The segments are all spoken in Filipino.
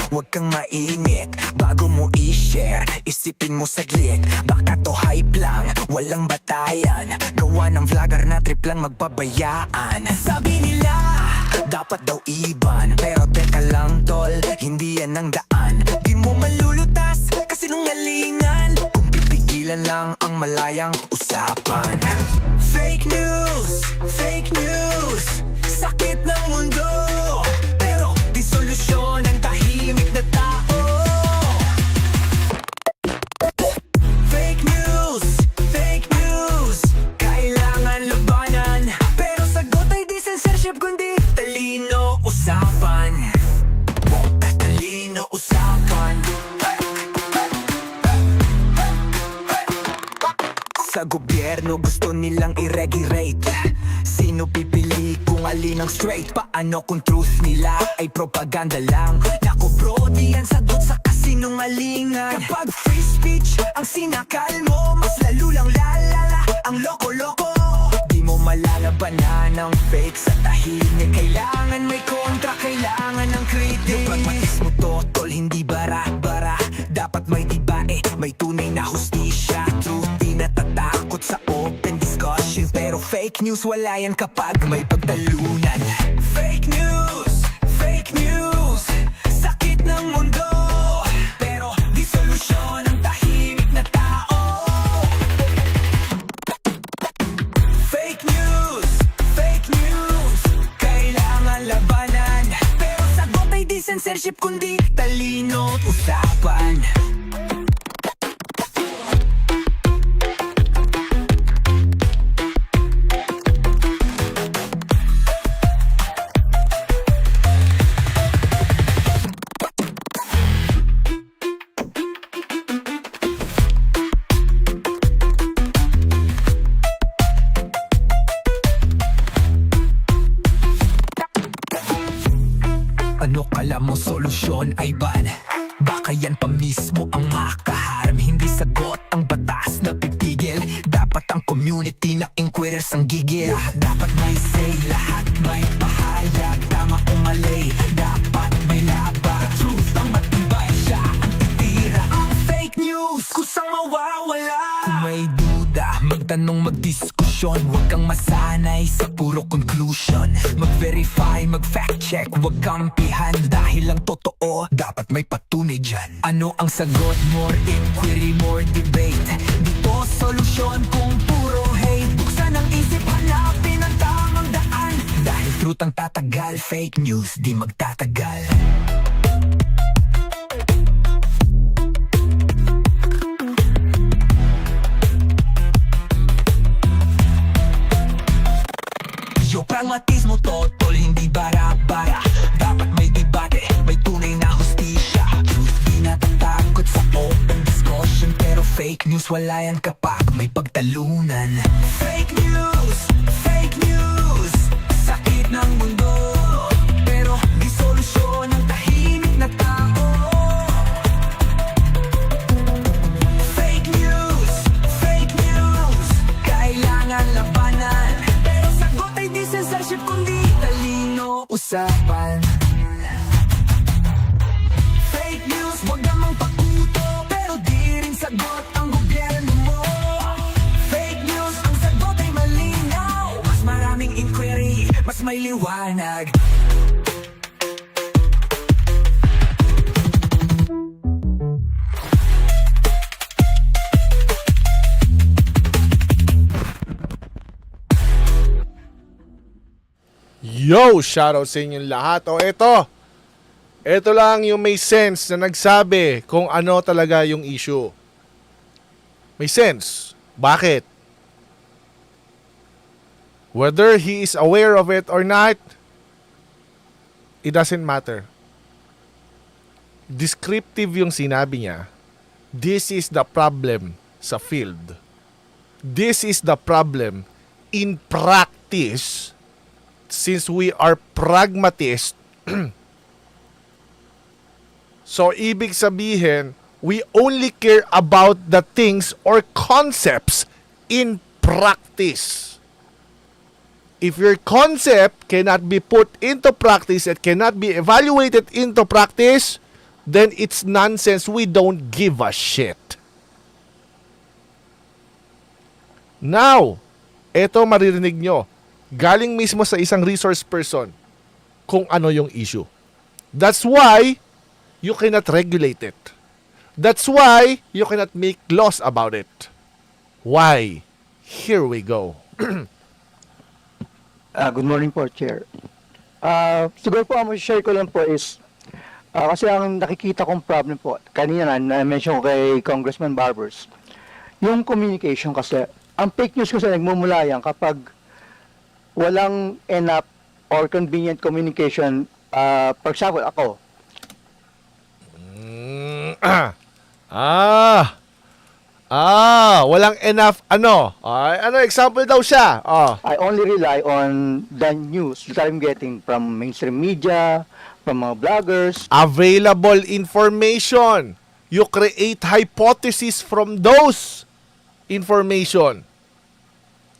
Huwag kang mainit bago mo i-share. Isipin mo saglit, baka to hype lang, walang batayan. Gawa ng vlogger na trip lang magpabayaan. Sabi nila, dapat daw iban, pero teka lang tol, hindi yan ang daan. Di mo malulutas kasi nungalingan kung pipigilan lang ang malayang usapan. Fake news, fake news, sakit ng mundo, pero di solusyon ang tahimik na tao. Fake news, kailangan labanan, pero sagot ay di censorship kundi talino usapan. Talino usapan. Sa gobyerno gusto nilang i-regulate. Sino pipili kung alin ang straight? Paano kung truth nila ay propaganda lang? Naku bro, di yan sagot sa kasinungalingan. Kapag free speech ang sinakal mo, mas lalo lang lalala ang loko-loko. Di mo malalabanan ng fake sa tahimik. Kailangan may kontra, kailangan ng critic. Pragmatism mo to, tol, hindi bara-bara. Dapat may tibae, may tunay na hustisya. Truth di natatakot sa open discussion, pero fake news wala yan kapag may pagtalunan. Fake news, sakit ng mundo, pero di solusyon ang tahimik na tao. Fake news, kailangan labanan, pero sagot ay di censorship kundi talino at usapan. Ano kala mo solusyon ay ban? Baka yan pa mismo ang makaharm. Hindi sagot ang batas na pipigil. Dapat ang community na inquirers ang gigil. Dapat may say, lahat may pahayag. Tama o mali, dapat may laban. Truth ang matibay, siya ang titira. Ang fake news, kusang mawawala. Kung may duda, magtanong, magdiskusyon. Huwag kang masanay sa puro conclusion. Mag-verify, mag-fact check, huwag kampihan. Dahil ang totoo, dapat may patunay dyan. Ano ang sagot? More inquiry, more debate. Dito solusyon kung puro hate. Buksan ang isip, hanapin ang tamang daan. Dahil truth ang tatagal, fake news di magtatagal. Yo, pragmatismo to, tol, hindi bara-bara. Dapat may debate, may tunay na hustisya. Truth di natatakot sa open discussion, pero fake news wala yan kapag may pagtalunan. Fake news, sakit ng mundo, pero di solusyon ang tahimik na tao. Fake news, kailangan labanan, pero sagot ay di censorship kundi talino usapan. Fake news, wag namang pakuto, pero di rin sagot ang gobyerno mo. Fake news, ang sagot ay malinaw. Mas maraming inquiry, mas may liwanag. Yo! Shoutout sa inyong lahat. O ito lang yung may sense na nagsabi kung ano talaga yung issue. May sense. Bakit? Whether he is aware of it or not, it doesn't matter. Descriptive yung sinabi niya. This is the problem sa field. This is the problem in practice. Since we are pragmatist, so ibig sabihin, we only care about the things or concepts in practice. If your concept cannot be put into practice, it cannot be evaluated into practice, then it's nonsense. We don't give a shit. Now, eto maririnig nyo. Galing mismo sa isang resource person kung ano yung issue. That's why you cannot regulate it. That's why you cannot make laws about it. Why? Here we go. Good morning po, Chair. Siguro po ang share ko lang po is, kasi ang nakikita kong problem po, kanina na-mention ko kay Congressman Barbers, yung communication kasi, ang fake news kasi nagmumula yan kapag walang enough or convenient communication. For example, ako, walang enough ano example daw siya. I only rely on the news that I'm getting from mainstream media, from mga bloggers. Available information. You create hypotheses from those information.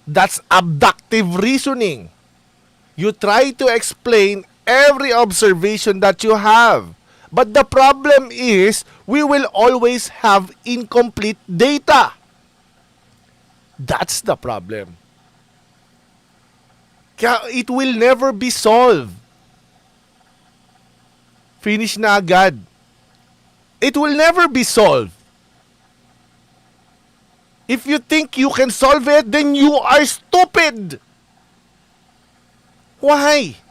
That's abductive reasoning. You try to explain every observation that you have. But the problem is, we will always have incomplete data. That's the problem. Kaya it will never be solved. Finish na agad. It will never be solved. If you think you can solve it, then you are stupid. Why?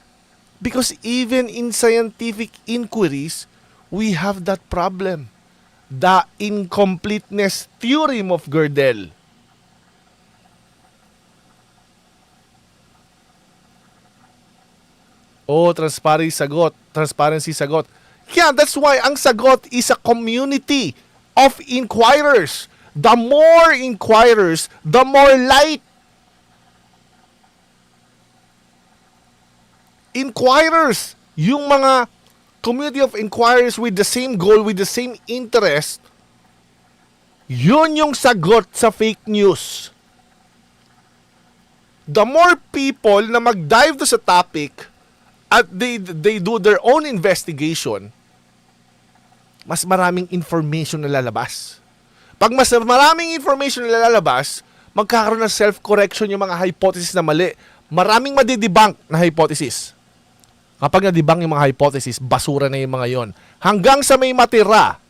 Because even in scientific inquiries, we have that problem. The incompleteness theorem of Gödel. Oh, transparency sagot. Yeah, that's why ang sagot is a community of inquirers. The more inquirers, the more light. Inquirers, yung mga community of inquirers with the same goal, with the same interest, yun yung sagot sa fake news. The more people na mag-dive to sa topic at they do their own investigation, mas maraming information na lalabas. Pag mas maraming information na lalabas, magkakaroon ng self-correction yung mga hypothesis na mali. Maraming madidebunk na hypothesis. Kapag na-debunk yung mga hypothesis, basura na yung mga yon. Hanggang sa may matira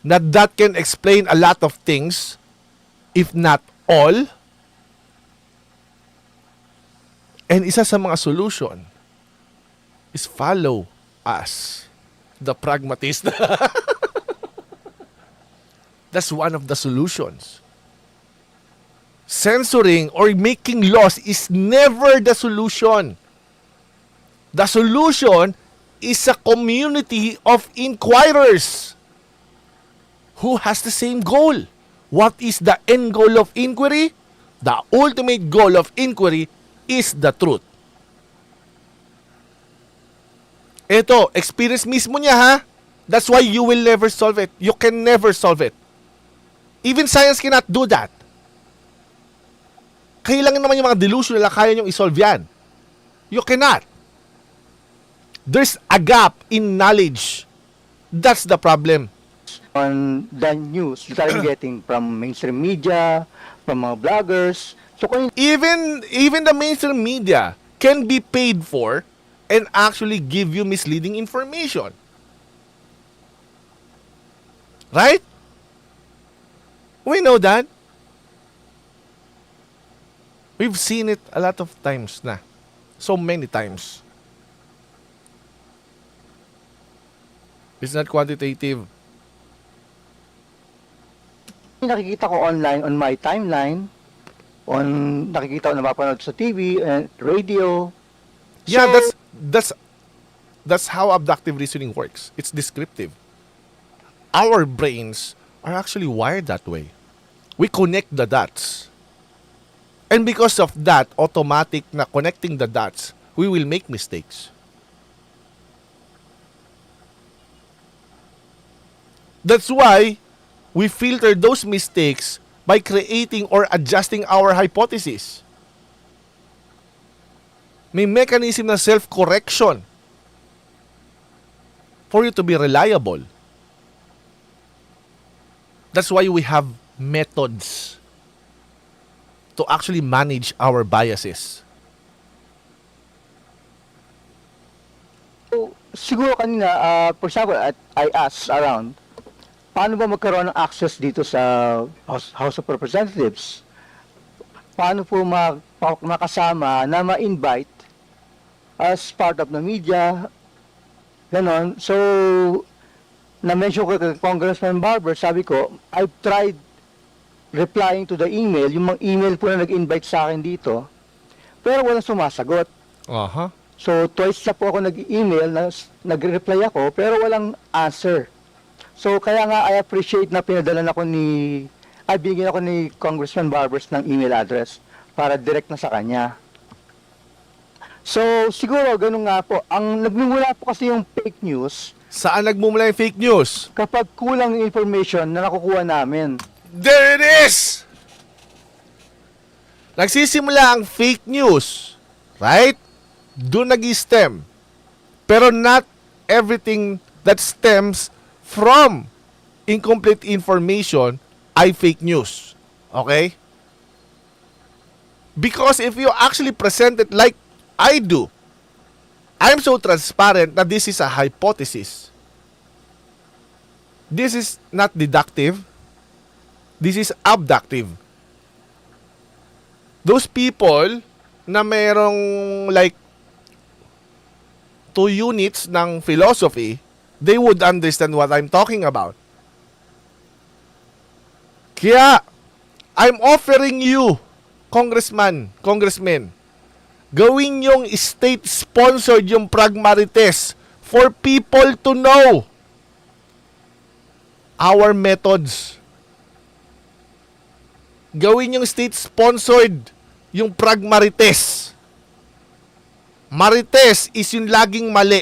na that can explain a lot of things, if not all. And isa sa mga solution is follow us, the pragmatist. That's one of the solutions. Censoring or making laws is never the solution. The solution is a community of inquirers who has the same goal. What is the end goal of inquiry? The ultimate goal of inquiry is the truth. Ito, experience mismo niya ha. That's why you will never solve it. You can never solve it. Even science cannot do that. Kailangan naman yung mga delusion nila, kaya nyo isolve yan. You cannot. There's a gap in knowledge. That's the problem. On the news that I'm getting from mainstream media, from mga bloggers. So kung Even the mainstream media can be paid for and actually give you misleading information. Right? We know that. We've seen it a lot of times na. So many times. It's not quantitative. nakikita ko online on my timeline, nakikita ko napapanood sa TV and radio. Yeah, So, that's how abductive reasoning works. It's descriptive. Our brains are actually wired that way. We connect the dots. And because of that, automatic na connecting the dots, we will make mistakes. That's why we filter those mistakes by creating or adjusting our hypothesis. May mechanism na self-correction. for you to be reliable. That's why we have methods to actually manage our biases. So, siguro kanina, for example, I asked around, paano ba magkaroon ng access dito sa House of Representatives? Paano po makasama na ma-invite as part of the media? Ganon. So, na-mention ko kay Congressman Barber, sabi ko, I've tried replying to the email, yung mga email po na nag-invite sa akin dito, pero walang sumasagot. Aha. So, twice na po ako nag-email, nag-reply ako, pero walang answer. So, kaya nga I appreciate na pinadalan ako binigyan ako ni Congressman Barbers ng email address para direct na sa kanya. So, siguro, ganun nga po. Ang nagmumula po kasi yung fake news, Saan nagmumula yung fake news? kapag kulang yung information na nakukuha namin. There it is! Nagsisimula ang fake news. Right? Doon nag-stem. Pero not everything that stems from incomplete information ay fake news. Okay? Because if you actually present it like I do, I'm so transparent that this is a hypothesis. This is not deductive. This is abductive. Those people na mayroong like 2 units ng philosophy, they would understand what I'm talking about. Kaya, I'm offering you, congressmen, gawin yung state-sponsored yung Pragmatism for people to know our methods. Gawin yung state-sponsored yung Pragmatism. Marites is yung laging mali.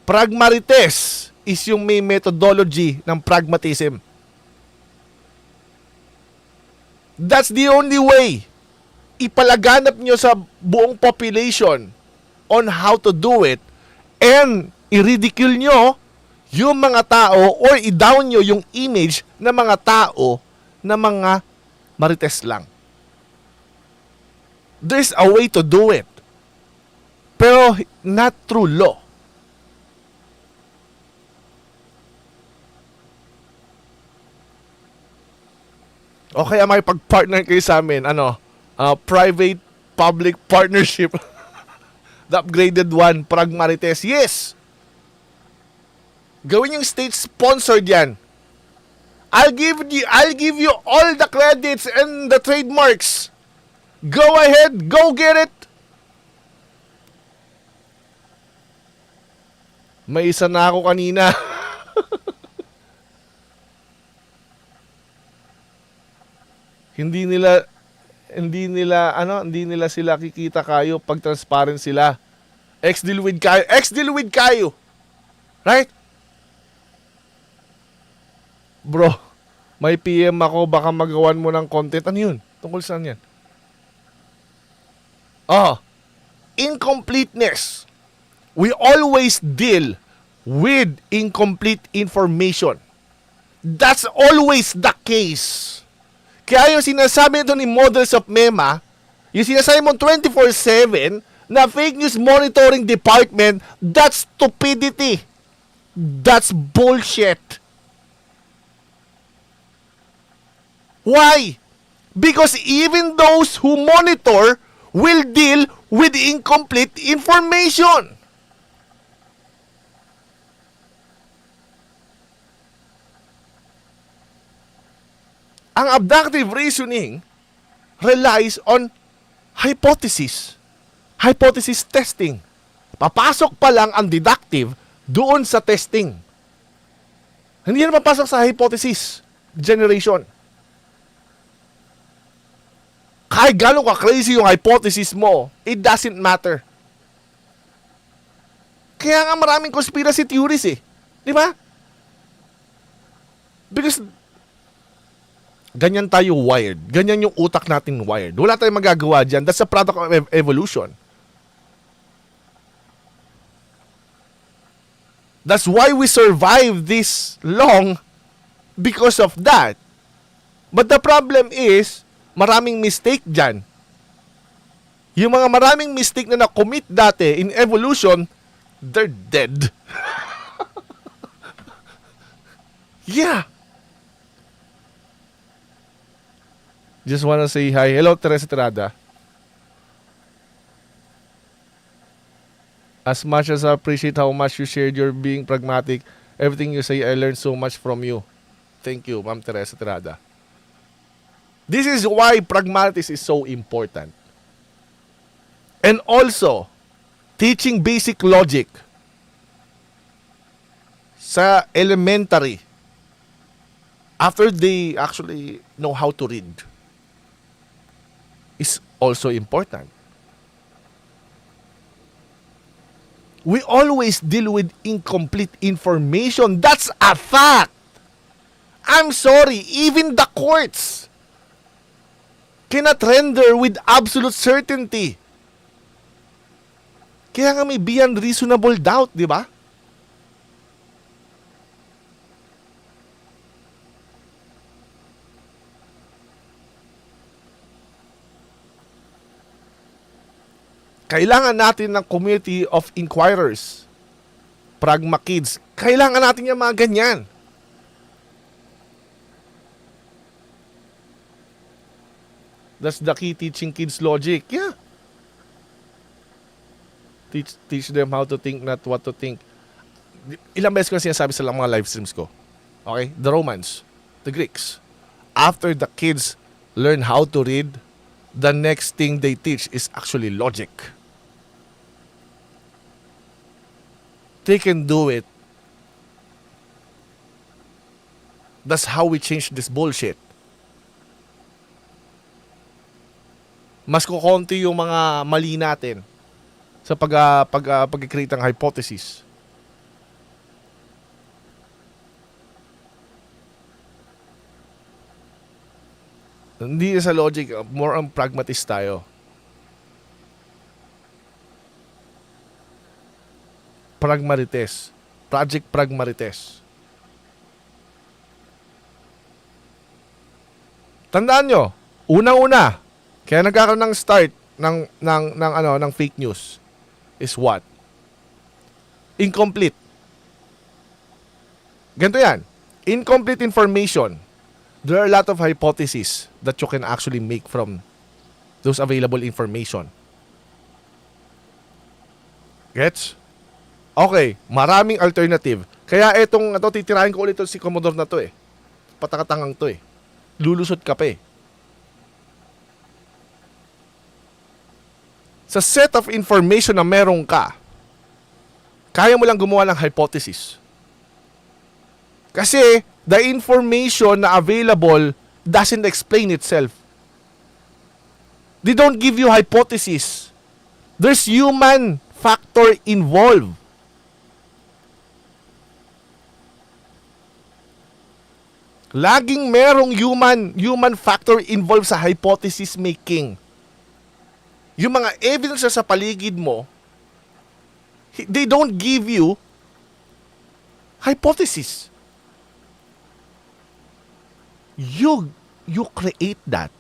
Pragmatism is yung may methodology ng pragmatism. That's the only way ipalaganap nyo sa buong population on how to do it and i-ridicule nyo yung mga tao or i-down nyo yung image ng mga tao na mga marites lang. There's a way to do it. Pero not through law. O kaya may pag-partner kayo sa amin, private-public partnership. The upgraded one, Pragmatism. Yes! Gawin yung state-sponsored yan. I'll give you all the credits and the trademarks. Go ahead, go get it. May isa na ako kanina. Hindi nila sila kikita kayo pag transparent sila. Ex-deal with kayo. Right? Bro, may PM ako, baka magawan mo ng content. Ano yun? Tungkol saan yan? Incompleteness. We always deal with incomplete information. That's always the case. Kaya yung sinasabi nito ni Models of MEMA, yung sinasabi mo 24/7 na fake news monitoring department, that's stupidity. That's bullshit. Why? Because even those who monitor will deal with incomplete information. Ang abductive reasoning relies on hypothesis. Hypothesis testing. Papasok pa lang ang deductive doon sa testing. Hindi na papasok sa hypothesis generation. Kahit gano'n ka-crazy yung hypothesis mo, it doesn't matter. Kaya nga maraming conspiracy theories eh. Di ba? Because ganyan tayo wired. Ganyan yung utak natin wired. Wala tayong magagawa dyan. That's a product of evolution. That's why we survive this long because of that. But the problem is, maraming mistake dyan. Yung mga maraming mistake na na-commit dati in evolution, they're dead. Yeah. Just wanna say hi. Hello, Teresa Terada. As much as I appreciate how much you shared your being pragmatic, everything you say, I learned so much from you. Thank you, Ma'am Teresa Terada. This is why pragmatism is so important. And also, teaching basic logic sa elementary after they actually know how to read is also important. We always deal with incomplete information. That's a fact. I'm sorry, even the courts cannot render with absolute certainty. Kaya nga may beyond reasonable doubt, di ba? Kailangan natin ng community of inquirers. Pragma kids. Kailangan natin yung mga ganyan. That's the key, teaching kids logic. Yeah. Teach them how to think, not what to think. Ilang beses ko na sinasabi sa mga live streams ko. Okay? The Romans, the Greeks. After the kids learn how to read, the next thing they teach is actually logic. They can do it. That's how we change this bullshit. Mas kukonti yung mga mali natin sa pag-create ng hypothesis. Hindi sa logic, more on pragmatist tayo. Pragmarites. Project Pragmarites. Tandaan nyo, unang-una, kaya nagkakaroon ng start ng fake news is what? Incomplete. Ganito yan. Incomplete information. There are a lot of hypotheses that you can actually make from those available information. Gets? Okay, maraming alternative. Kaya titirahin ko ulit si Commodore na to eh. Patakatangang to eh. Lulusot ka pa eh. Sa set of information na meron ka, kaya mo lang gumawa ng hypothesis. Kasi the information na available doesn't explain itself. They don't give you hypothesis. There's human factor involved. Laging merong human factor involved sa hypothesis making. Yung mga evidence sa paligid mo, they don't give you hypothesis. You create that.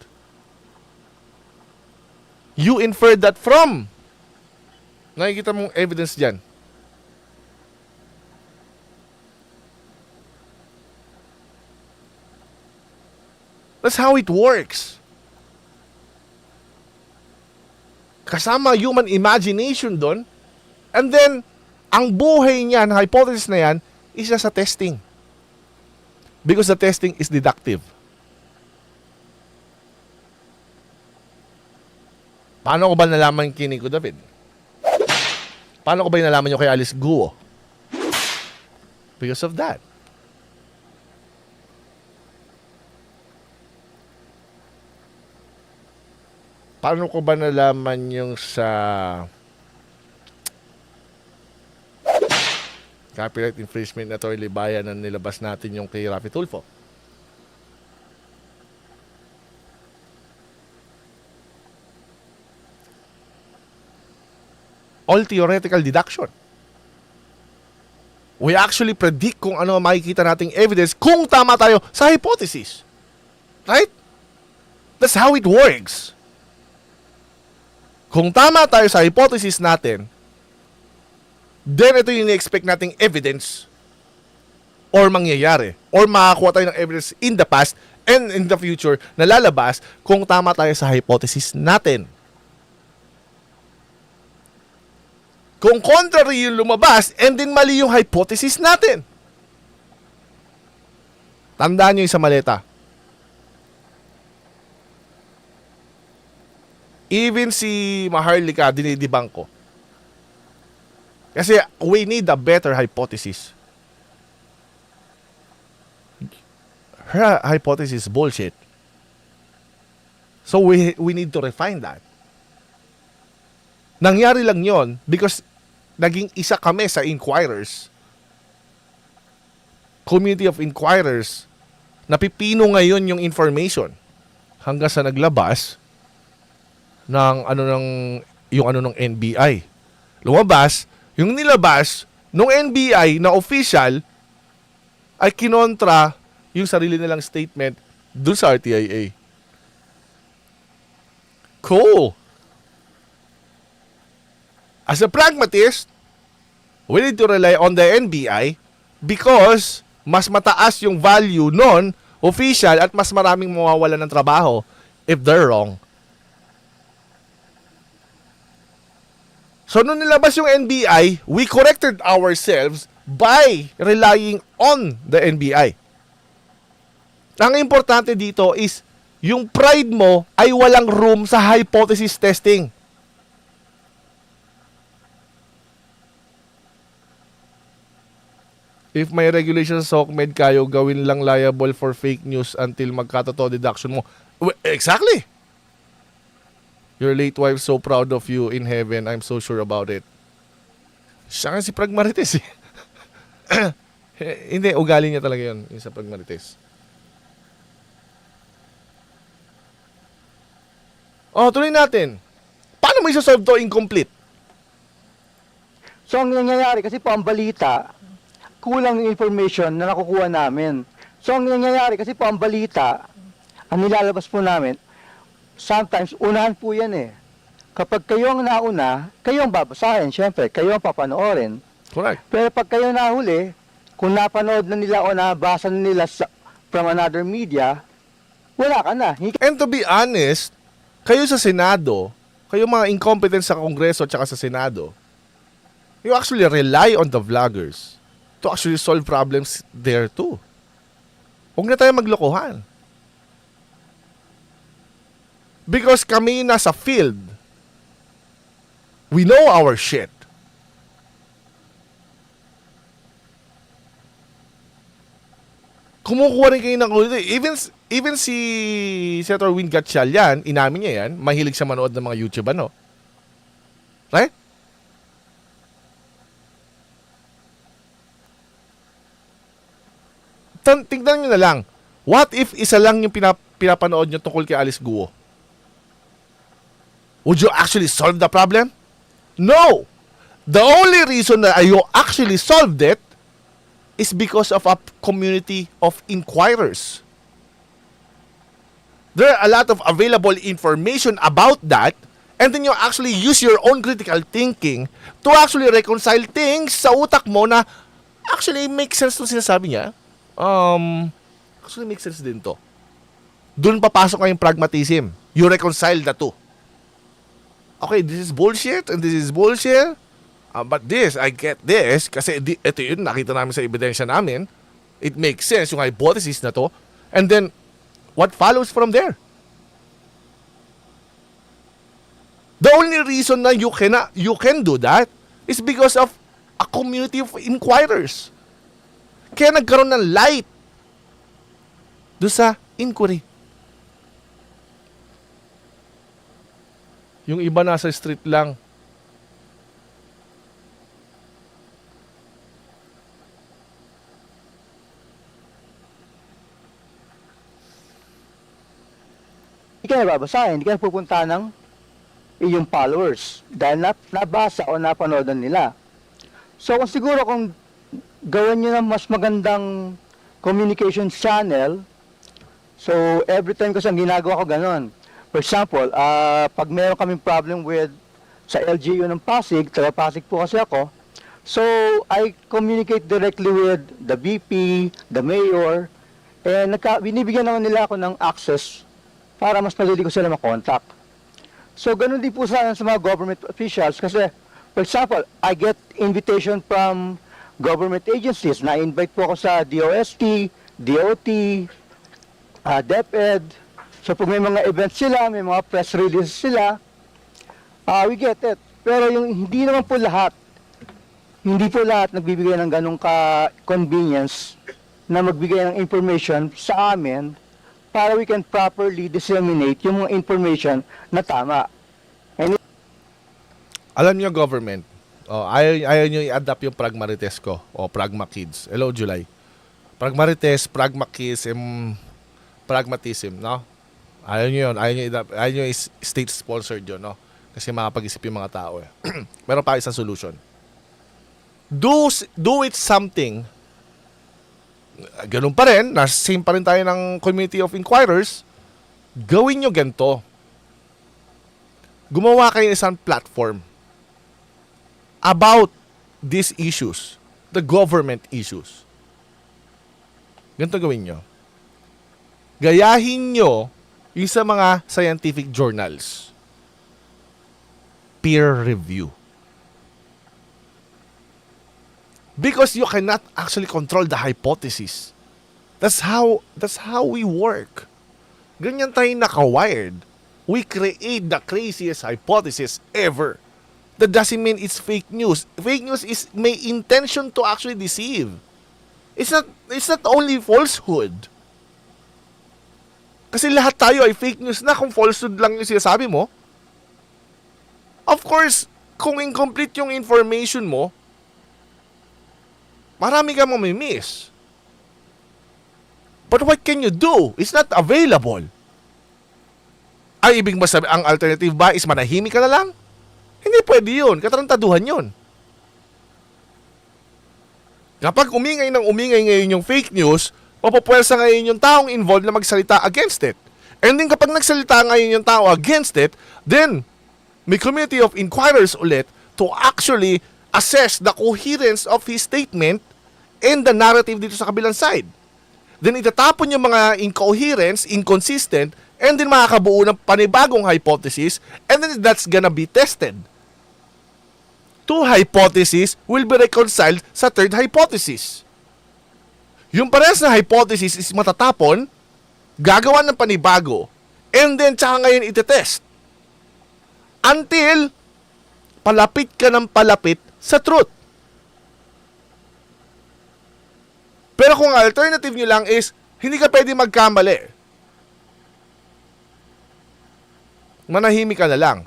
You infer that from. Nakikita mong evidence dyan. That's how it works. Kasama human imagination doon. And then, ang buhay niyan, hypothesis na yan, isa sa testing. Because the testing is deductive. Paano ko ba nalaman kinig ko, David? Paano ko ba nalaman nyo kay Alice Guo? Because of that. Paano ko ba nalaman yung sa copyright infringement na Toy Libayan na nilabas natin yung kay Rafi Tulfo? All theoretical deduction. We actually predict kung ano makikita nating evidence kung tama tayo sa hypothesis. Right? That's how it works. Kung tama tayo sa hypothesis natin, then ito yung expect nating evidence or mangyayari or makakuha tayo ng evidence in the past and in the future na lalabas kung tama tayo sa hypothesis natin. Kung contrary yung lumabas and then mali yung hypothesis natin. Tandaan nyo yung sa maleta. Even si Maharlika, dinidibang ko. Kasi we need a better hypothesis. Her hypothesis is bullshit. So we need to refine that. Nangyari lang yon because naging isa kami sa inquirers. Community of inquirers. Napipino ngayon yung information hanggang sa naglabas ng ng NBI. Lumabas, yung nilabas nung NBI na official ay kinontra yung sarili nilang statement dun sa RTIA. Cool. As a pragmatist, we need to rely on the NBI because mas mataas yung value non official at mas maraming mawawalan ng trabaho if they're wrong. So, nung nilabas yung NBI, we corrected ourselves by relying on the NBI. Ang importante dito is, yung pride mo ay walang room sa hypothesis testing. If may regulation sa SOCMED kayo, gawin lang liable for fake news until magkatotoo deduction mo. Exactly! Your late wife so proud of you in heaven. I'm so sure about it. Siya nga si Pragmatism eh. Hindi, ugali niya talaga yun, yung sa Pragmatism. Oh, tuloy natin. Paano mo isa-solve to incomplete? So, ang nangyayari, kasi po ang balita, kulang yung information na nakukuha namin. So, ang nangyayari, kasi po ang balita, ang nilalabas po namin, sometimes, unahan po yan eh. Kapag kayo ang nauna, kayo ang babasahin, syempre, kayo ang papanoorin. Correct. Pero pag kayo nahuli, kung napanood na nila o nabasa na nila from another media, wala ka na. And to be honest, kayo sa Senado, kayo mga incompetent sa Kongreso at sa Senado, you actually rely on the vloggers to actually solve problems there too. Huwag na tayo maglokohan. Because kami nasa field, we know our shit. Kumukuha rin kayo ng even si Senator Win Gatchalian, inamin niya yan, mahilig sa manood ng mga YouTube ano. Right? Tingnan nyo na lang. What if isa lang yung pinapanood nyo tungkol kay Alice Guo? Would you actually solve the problem? No! The only reason that you actually solved it is because of a community of inquirers. There are a lot of available information about that, and then you actually use your own critical thinking to actually reconcile things sa utak mo na actually make sense to sinasabi niya. Actually make sense din to. Doon papasok yung pragmatism. You reconcile the two. Okay, this is bullshit and this is bullshit. But this, I get this. Kasi ito yun, nakita namin sa ebidensya namin. It makes sense, yung hypothesis na to. And then, what follows from there? The only reason na you can do that is because of a community of inquirers. Kaya nagkaroon ng light doon sa inquiry. Yung iba nasa street lang. Hindi ka nababasahin, hindi ka pupunta ng iyong followers dahil nabasa o napanood nila. So kung siguro kung gawan nyo ng mas magandang communication channel. So, every time kasi ang ginagawa ko ganon. For example, pag meron kaming problem with sa LGU ng Pasig, taga Pasig po kasi ako, so I communicate directly with the VP, the mayor, and binibigyan naman nila ako ng access para mas madali ko sila makontakt. So, ganun din po sa mga government officials kasi, for example, I get invitation from government agencies. Na-invite po ako sa DOST, DOT, DepEd. So, pag may mga events sila, may mga press releases sila, we get it. Pero yung hindi po lahat nagbibigay ng ganong ka-convenience na magbigay ng information sa amin para we can properly disseminate yung mga information na tama. Alam niyo, government, ayaw niyo i-adapt yung pragmatites ko o pragma kids. Hello, July. Pragmatites, pragmatism, no? Ayaw niyo yun. Ayaw niyo state-sponsored yun, no? Kasi makapag-isip yung mga tao. Meron pa isang solution. Do it something. Ganun pa rin. Same pa rin tayo ng community of inquirers. Gawin nyo ganito. Gumawa kayo ng isang platform about these issues. The government issues. Ganito gawin nyo. Gayahin nyo yung sa mga scientific journals. Peer review. Because you cannot actually control the hypothesis. That's how we work. Ganyan tayo naka-wired. We create the craziest hypothesis ever. That doesn't mean it's fake news. Fake news is may intention to actually deceive. It's not only falsehood. Kasi lahat tayo ay fake news na kung falsehood lang yung sinasabi mo. Of course, kung incomplete yung information mo, marami ka mamimiss. But what can you do? It's not available. Ay, ibig masabi, ang alternative ba is manahimik ka na lang? Hindi pwede yun. Katarantaduhan yun. Kapag umingay ngayon yung fake news, mapapwersa ngayon yung taong involved na magsalita against it. And then kapag nagsalita ngayon yung tao against it, then may community of inquirers ulit to actually assess the coherence of his statement and the narrative dito sa kabilang side. Then itatapon yung mga incoherence, inconsistent, and then makakabuo ng panibagong hypothesis, and then that's gonna be tested. Two hypotheses will be reconciled sa third hypothesis. Yung parehas na hypothesis is matatapon, gagawa ng panibago, and then tsaka ngayon itetest. Until palapit ka ng palapit sa truth. Pero kung alternative nyo lang is, hindi ka pwede magkamali. Manahimik ka na lang.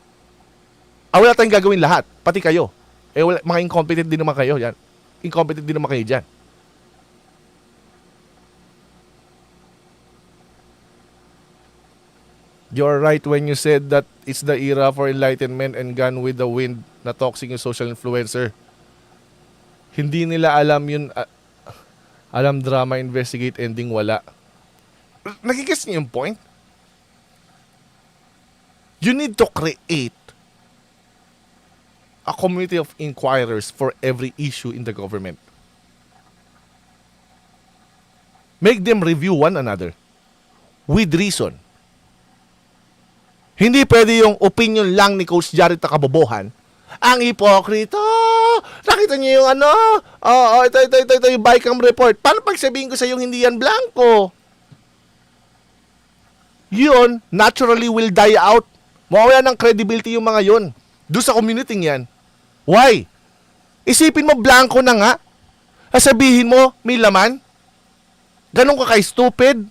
Wala tayong gagawin lahat, pati kayo. Mga incompetent din naman kayo yan. Incompetent din naman kayo dyan. You're right when you said that it's the era for enlightenment and gone with the wind na toxic yung social influencer. Hindi nila alam yun. Alam drama, investigate, ending, wala. Nagigets niyo yung point? You need to create a community of inquirers for every issue in the government. Make them review one another with reason. Hindi pwede yung opinion lang ni Coach Jared na kabobohan. Ang hipokrito! Nakita niyo yung ito yung Bicam report. Paano pagsabihin ko sa yung hindi yan blanco? Yun, naturally will die out. Mawawala ng credibility yung mga yun. Doon sa community yan. Why? Isipin mo, blanco na nga. Sabihin mo, may laman. Ganun ka kay-stupid.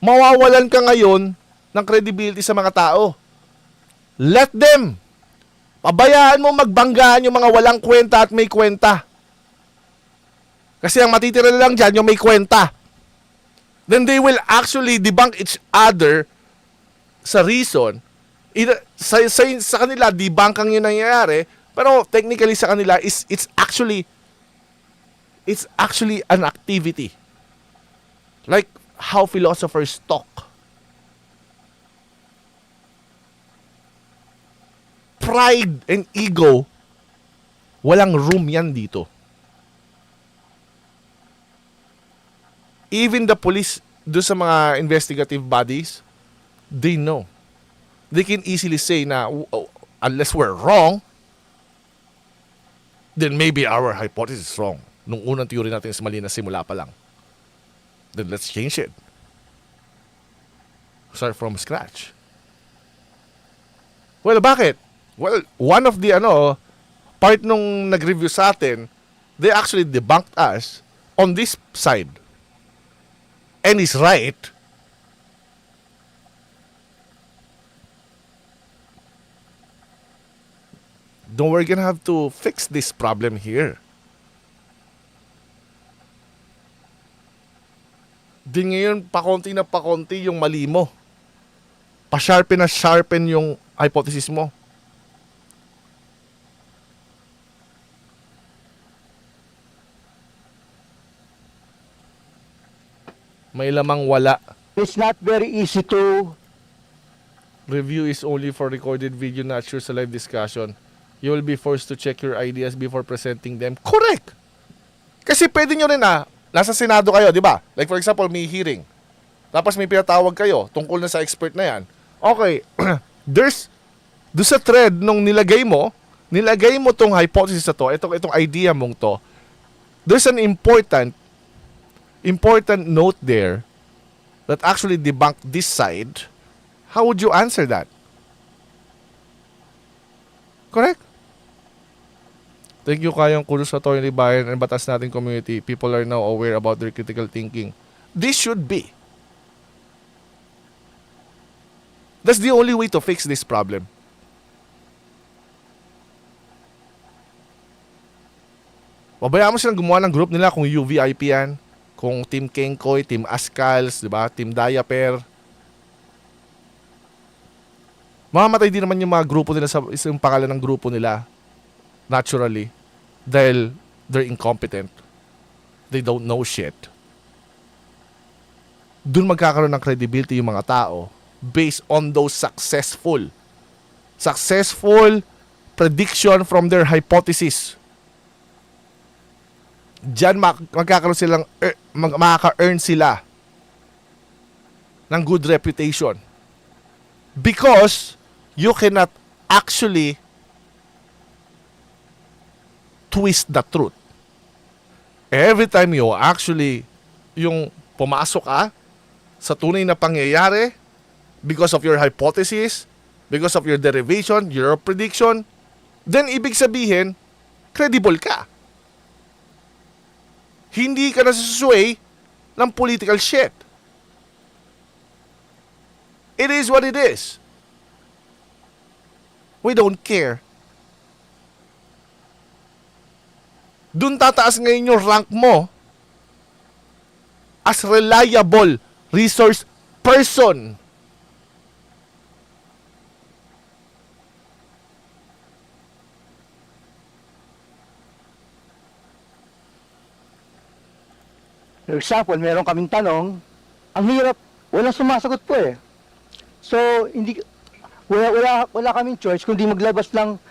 Mawawalan ka ngayon ng credibility sa mga tao. Let them. Pabayaan mo magbanggaan yung mga walang kwenta at may kwenta. Kasi ang matitira lang dyan yung may kwenta. Then they will actually debunk each other sa reason. Sa kanila, debunk ang yun nangyayari. Pero technically sa kanila, it's actually It's actually an activity. Like how philosophers talk. Pride and ego, walang room yan dito. Even the police, do sa mga investigative bodies, they know. They can easily say na, "Oh, unless we're wrong, then maybe our hypothesis is wrong. Nung unang theory natin is mali na simula pa lang. Then let's change it. Start from scratch." Well, bakit? Well, one of the part nung nag-review sa atin, they actually debunked us on this side. And he's right. Then we're gonna have to fix this problem here. Din ngayon, pakonti na pakonti yung mali mo. Pa-sharpen na sharpen yung hypothesis mo. May lamang wala. It's not very easy to Review is only for recorded video, not sure sa live discussion. You will be forced to check your ideas before presenting them. Correct! Kasi pwede nyo rin nasa Senado kayo, di ba? Like for example, may hearing. Tapos may pinatawag kayo tungkol na sa expert na yan. Okay, doon sa thread nung nilagay mo tong hypothesis na to, itong idea mong to, there's an important note there that actually debunked this side. How would you answer that? Correct? Thank you kayong kulos sa Tony Bayan and batas nating community. People are now aware about their critical thinking. This should be. That's the only way to fix this problem. Pabayaan mo silang gumawa ng group nila kung UVIP yan, kung Team Kengkoy, Team Ascals, di ba? Team Diaper. Mamamatay din naman yung mga grupo nila sa isang pangalan ng grupo nila. Naturally. Dahil they're incompetent. They don't know shit. Doon magkakaroon ng credibility yung mga tao based on those successful prediction from their hypothesis. Diyan magkakaroon silang makaka-earn sila ng good reputation. Because you cannot actually twist the truth. Every time you actually yung pumasok sa tunay na pangyayari, because of your hypothesis, because of your derivation, your prediction, then ibig sabihin, credible ka. Hindi ka nasusway ng political shit. It is what it is. We don't care. Dun tataas ngayon yung rank mo as reliable resource person. For example, meron kaming tanong, ang hirap, walang sumasagot po eh. So, wala kaming choice kundi maglabas ng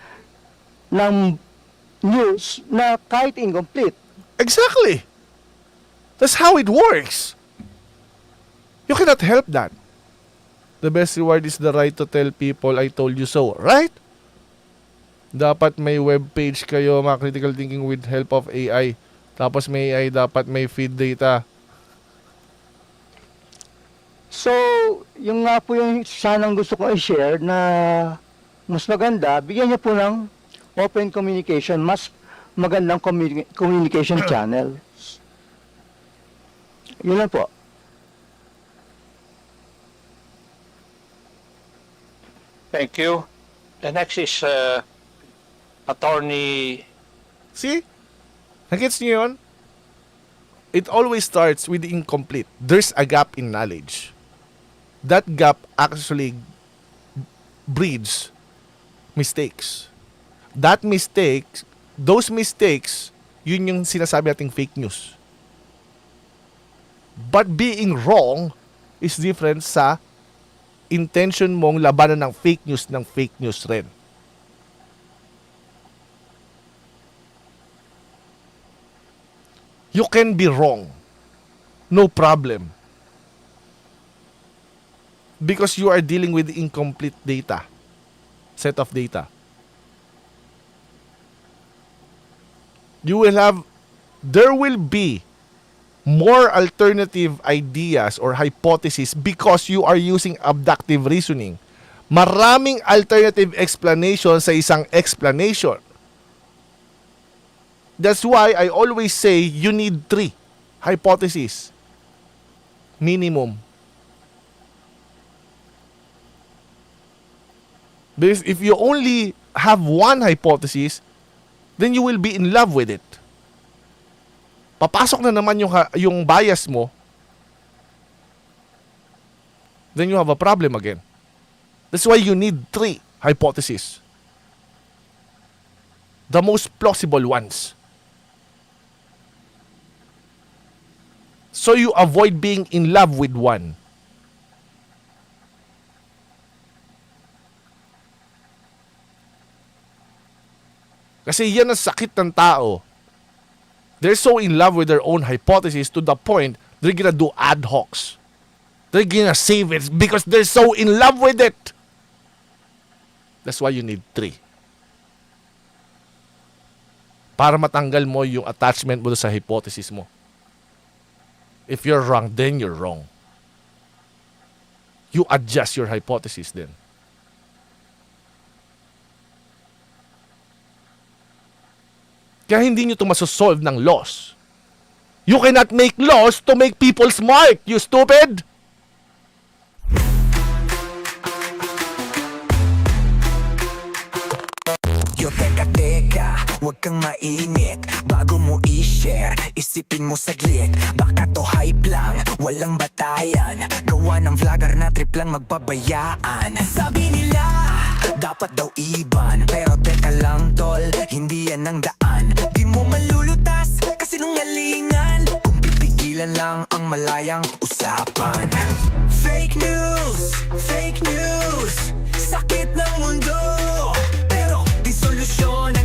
news na kahit incomplete. Exactly. That's how it works. You cannot help that. The best reward is the right to tell people I told you so, right? Dapat may web page kayo, mga critical thinking with help of AI. Tapos may AI, dapat may feed data. So, yung nga po yung sanang gusto ko i-share na mas maganda, bigyan niyo po ng open communication, mas magandang communication channel. Yun lang po. Thank you. The next is Attorney. See? Nagets niyo yun? It always starts with the incomplete. There's a gap in knowledge. That gap actually breeds mistakes. Those mistakes yun yung sinasabi nating fake news. But being wrong is different sa intention mong labanan ng fake news rin. You can be wrong. No problem. Because you are dealing with incomplete data. Set of data. There will be more alternative ideas or hypotheses because you are using abductive reasoning. Maraming alternative explanation sa isang explanation. That's why I always say you need 3 hypotheses. Minimum. Because if you only have 1 hypothesis, then you will be in love with it. Papasok na naman yung bias mo, then you have a problem again. That's why you need 3 hypotheses. The most plausible ones. So you avoid being in love with one. Kasi yan ang sakit ng tao. They're so in love with their own hypothesis to the point they're gonna do ad hocs. They're gonna save it because they're so in love with it. That's why you need 3. Para matanggal mo yung attachment mo sa hypothesis mo. If you're wrong, then you're wrong. You adjust your hypothesis then. Kaya hindi nyo ito masosolve ng laws. You cannot make laws to make people smart, you stupid! Yo, teka, huwag kang mainit. Bago mo i-share, isipin mo saglit. Baka to hype lang, walang batayan. Gawa ng vlogger na trip lang magpabayaan. Sabi nila, dapat daw iban. Pero teka lang tol, hindi yan ang daan. Di mo malulutas, kasi nungalingan. Kung pipigilan lang ang malayang usapan. Fake news, sakit ng mundo. Pero di solusyon